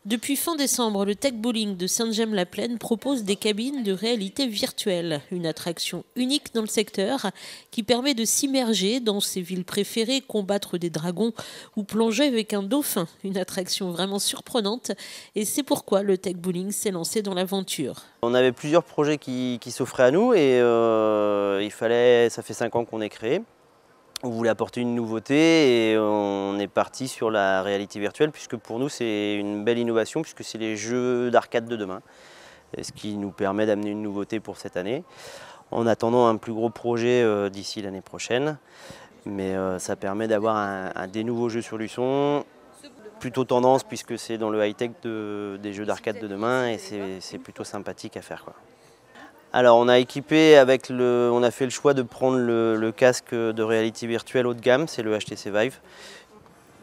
Depuis fin décembre, le Tech Bowling de Sainte-Gemme-la-Plaine propose des cabines de réalité virtuelle, une attraction unique dans le secteur qui permet de s'immerger dans ses villes préférées, combattre des dragons ou plonger avec un dauphin. Une attraction vraiment surprenante et c'est pourquoi le Tech Bowling s'est lancé dans l'aventure. On avait plusieurs projets qui s'offraient à nous et ça fait 5 ans qu'on est créé. On voulait apporter une nouveauté et on est parti sur la réalité virtuelle puisque pour nous c'est une belle innovation puisque c'est les jeux d'arcade de demain. Ce qui nous permet d'amener une nouveauté pour cette année. En attendant un plus gros projet d'ici l'année prochaine. Mais ça permet d'avoir des nouveaux jeux sur Luçon. Plutôt tendance puisque c'est dans le high-tech des jeux d'arcade de demain et c'est plutôt sympathique à faire, quoi. Alors on a équipé on a fait le choix de prendre le casque de réalité virtuelle haut de gamme, c'est le HTC Vive,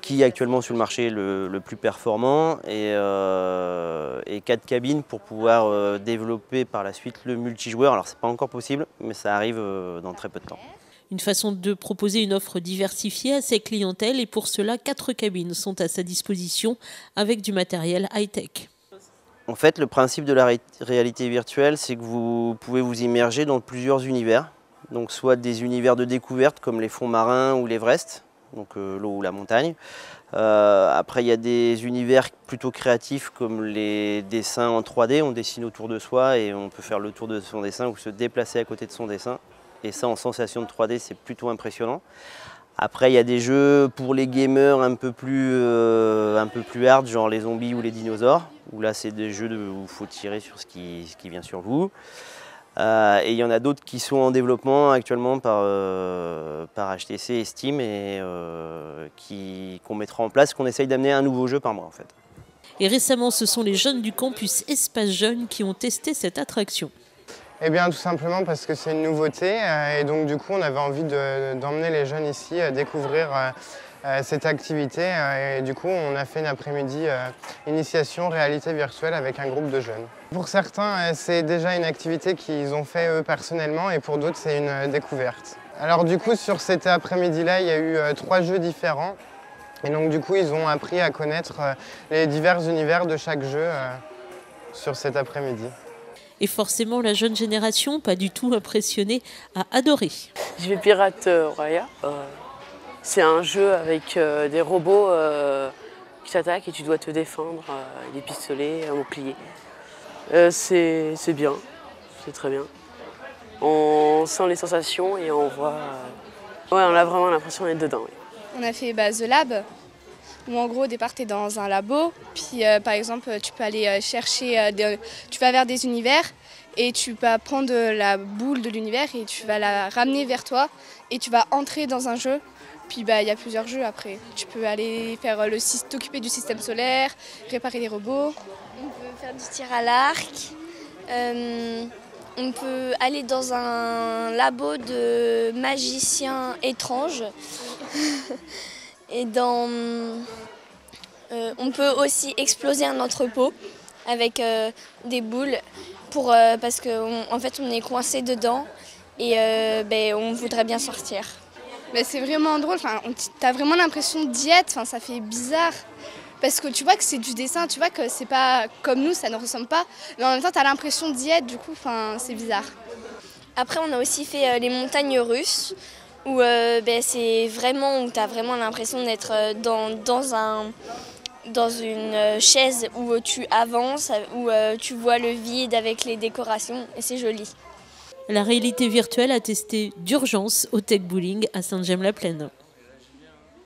qui est actuellement sur le marché le plus performant et 4 cabines pour pouvoir développer par la suite le multijoueur. Alors c'est pas encore possible, mais ça arrive dans très peu de temps. Une façon de proposer une offre diversifiée à ses clientèles et pour cela 4 cabines sont à sa disposition avec du matériel high-tech. En fait, le principe de la réalité virtuelle, c'est que vous pouvez vous immerger dans plusieurs univers. Donc soit des univers de découverte comme les fonds marins ou l'Everest, donc l'eau ou la montagne. Après, il y a des univers plutôt créatifs comme les dessins en 3D. On dessine autour de soi et on peut faire le tour de son dessin ou se déplacer à côté de son dessin. Et ça, en sensation de 3D, c'est plutôt impressionnant. Après, il y a des jeux pour les gamers un peu plus hard, genre les zombies ou les dinosaures, où là, c'est des jeux où il faut tirer sur ce qui vient sur vous. Et il y en a d'autres qui sont en développement actuellement par HTC et Steam et qu'on mettra en place, qu'on essaye d'amener un nouveau jeu par mois en fait. Et récemment, ce sont les jeunes du campus Espace Jeunes qui ont testé cette attraction. Eh bien tout simplement parce que c'est une nouveauté et donc du coup on avait envie d'emmener les jeunes ici découvrir cette activité et du coup on a fait une après-midi initiation réalité virtuelle avec un groupe de jeunes. Pour certains c'est déjà une activité qu'ils ont fait eux personnellement et pour d'autres c'est une découverte. Alors du coup sur cet après-midi-là il y a eu 3 jeux différents et donc du coup ils ont appris à connaître les divers univers de chaque jeu sur cet après-midi. Et forcément, la jeune génération, pas du tout impressionnée, a adoré. J'ai fait Pirate Roya. C'est un jeu avec des robots qui t'attaquent et tu dois te défendre, des pistolets, un bouclier. C'est bien, c'est très bien. On sent les sensations et on voit... Ouais, on a vraiment l'impression d'être dedans. Oui. On a fait The Lab, où en gros au départ tu es dans un labo, puis par exemple tu peux aller chercher, tu vas vers des univers et tu vas prendre la boule de l'univers et tu vas la ramener vers toi et tu vas entrer dans un jeu. Puis il y a plusieurs jeux après. Tu peux aller faire t'occuper du système solaire, réparer les robots. On peut faire du tir à l'arc, on peut aller dans un labo de magiciens étranges. Et on peut aussi exploser un entrepôt avec des boules parce qu'en fait on est coincé dedans et on voudrait bien sortir. C'est vraiment drôle, tu as vraiment l'impression d'y être, ça fait bizarre. Parce que tu vois que c'est du dessin, tu vois que c'est pas comme nous, ça ne ressemble pas. Mais en même temps tu as l'impression d'y être, du coup c'est bizarre. Après on a aussi fait les montagnes russes. Où c'est vraiment où tu as vraiment l'impression d'être dans une chaise où tu avances, où tu vois le vide avec les décorations et c'est joli. La réalité virtuelle a testé d'urgence au Tech Bowling à Sainte-Gemme-la-Plaine.